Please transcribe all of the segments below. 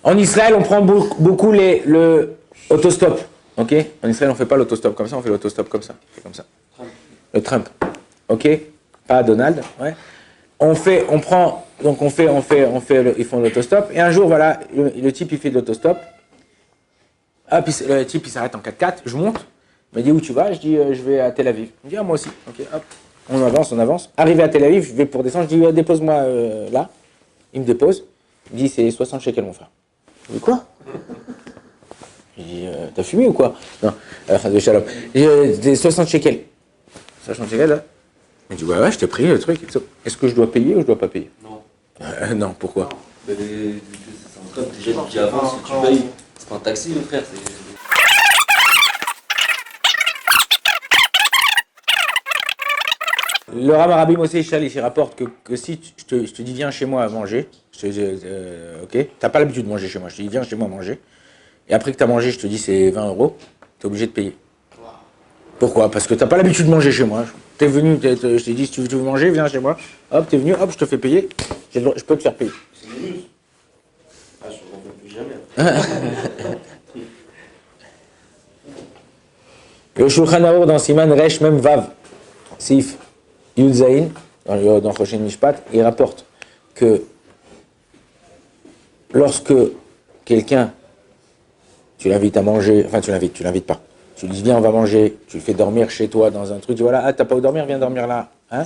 En Israël, on prend beaucoup le autostop. Ok? En Israël, on ne fait pas l'autostop comme ça, on fait l'autostop comme ça. Comme ça. Le Trump. Ok? Pas Donald. Ouais. Ils font l'autostop. Et un jour, voilà, le type, il fait de l'autostop. Ah, puis le type, il s'arrête en 4x4. Je monte. Il me dit, où tu vas? Je dis, je vais à Tel Aviv. Il me dit, ah, moi aussi. Ok, hop. On avance. Arrivé à Tel Aviv, je vais pour descendre. Je dis, dépose-moi là. Il me dépose. Il me dit, c'est 60 shekels, mon frère. Je dis, quoi? Je dis, t'as fumé ou quoi? Non, de shalom. Des 60 shekels. 60 shekels, là. Il me dit, ouais, je t'ai pris le truc. Est-ce que je dois payer ou je dois pas payer? Non. Non, pourquoi? Mais c'est un code, déjà, tu avances, tu payes. C'est pas un taxi, le frère. Le Rav Rabbi Moshe Ishal, il rapporte que si je te dis, viens chez moi à manger, ok, t'as pas l'habitude de manger chez moi, je te dis, viens chez moi manger, et après que t'as mangé, je te dis, c'est 20 euros, t'es obligé de payer. Pourquoi? Parce que t'as pas l'habitude de manger chez moi. T'es venu, je t'ai dit, si tu veux manger, viens chez moi. Hop, t'es venu, hop, je te fais payer. Je peux te faire payer. C'est minus. Ah, je ne reviens plus jamais. Le Shulchan Arour dans Siman Resh Mem Vav, Sif Yud Zayin, dans Choshen Mishpat, il rapporte que lorsque quelqu'un, tu l'invites à manger, enfin tu l'invites pas. Tu lui dis, viens, on va manger, tu le fais dormir chez toi dans un truc, tu dis, voilà, ah, t'as pas où dormir, viens dormir là. Hein?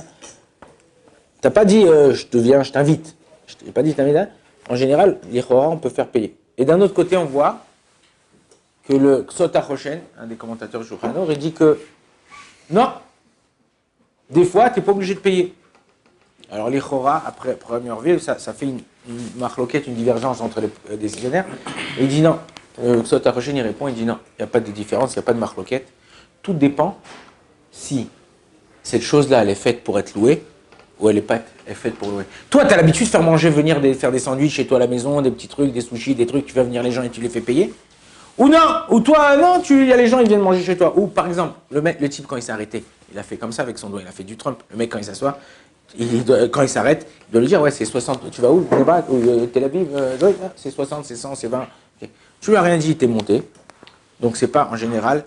T'as pas dit, je t'invite. Je t'ai pas dit, je t'invite. Hein? En général, l'Ichora, on peut faire payer. Et d'un autre côté, on voit que le Ksot HaChoshen, un des commentateurs du Shulchan Arour, il dit que, non, des fois, tu n'es pas obligé de payer. Alors l'Ichora, après première vue, ça fait une marloquette, une divergence entre les décisionnaires. Et il dit non. Ksot HaChoshen, il répond, il dit non, il n'y a pas de différence, il n'y a pas de marloquette. Tout dépend si cette chose-là, elle est faite pour être louée ou elle est faite pour louer. Toi, tu as l'habitude de faire manger, faire des sandwichs chez toi à la maison, des petits trucs, des sushis, des trucs, tu fais venir les gens et tu les fais payer. Ou non, ou toi, non, il y a les gens, ils viennent manger chez toi. Ou par exemple, le type, quand il s'est arrêté, il a fait comme ça avec son doigt, il a fait du Trump. Le mec, quand il s'assoit, quand il s'arrête, il doit lui dire, ouais, c'est 60, tu vas où? Ou Tel Aviv, c'est 60, c'est 100, c'est 20. Okay. Tu lui as rien dit, t'es monté. Donc c'est pas, en général,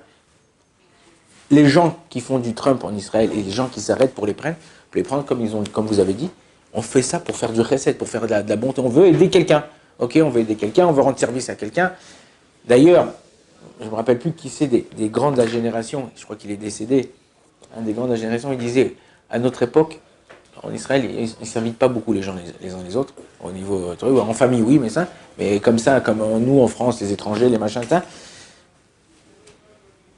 les gens qui font du Trump en Israël et les gens qui s'arrêtent pour les prendre comme vous avez dit, on fait ça pour faire du recette, pour faire de la bonté. On veut aider quelqu'un. Ok, on veut aider quelqu'un, on veut rendre service à quelqu'un. D'ailleurs, je ne me rappelle plus qui c'est des grands de la génération, je crois qu'il est décédé, un des grands de la génération, il disait, à notre époque, en Israël, ils ne s'invitent pas beaucoup les gens les uns les autres, au niveau, en famille oui, mais comme ça, comme nous en France, les étrangers, les machins, ça.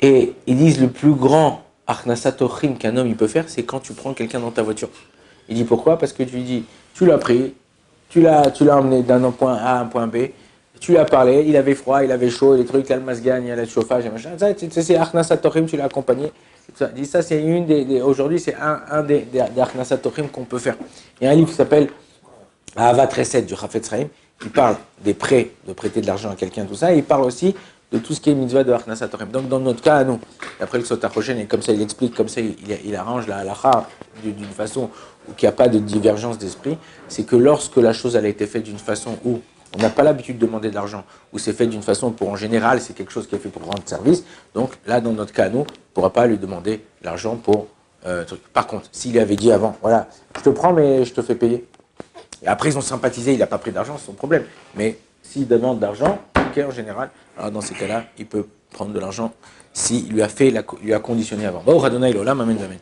Et ils disent, le plus grand achnasat ochrim qu'un homme il peut faire, c'est quand tu prends quelqu'un dans ta voiture. Il dit pourquoi? Parce que tu lui dis, tu l'as pris, tu l'as emmené d'un point A à un point B, tu lui as parlé, il avait froid, il avait chaud, les trucs, là, le masgagne, il y a le chauffage, et machin. Ça, c'est Achnasat Tochim, tu l'as accompagné. Ça, c'est aujourd'hui, c'est un des Achnasat Tochim qu'on peut faire. Il y a un livre qui s'appelle Ahavat Chesed du Chafetz Chaim. Il parle des prêts, de prêter de l'argent à quelqu'un, tout ça. Et il parle aussi de tout ce qui est mitzvah de Achnasat Tochim. Donc, dans notre cas, à nous, après le Ksot HaChoshen, et comme ça, il explique, comme ça, il arrange la halakha d'une façon où il n'y a pas de divergence d'esprit. C'est que lorsque la chose elle a été faite d'une façon où on n'a pas l'habitude de demander de l'argent, ou c'est fait d'une façon pour, en général, c'est quelque chose qui est fait pour rendre service. Donc là, dans notre cas, nous, on ne pourra pas lui demander l'argent pour truc. Par contre, s'il avait dit avant, voilà, je te prends, mais je te fais payer. Et après, ils ont sympathisé, il n'a pas pris d'argent, c'est son problème. Mais s'il demande de l'argent, ok, en général, alors dans ces cas-là, il peut prendre de l'argent s'il lui a conditionné avant. Bah, Radonai Lolam, amen, amen.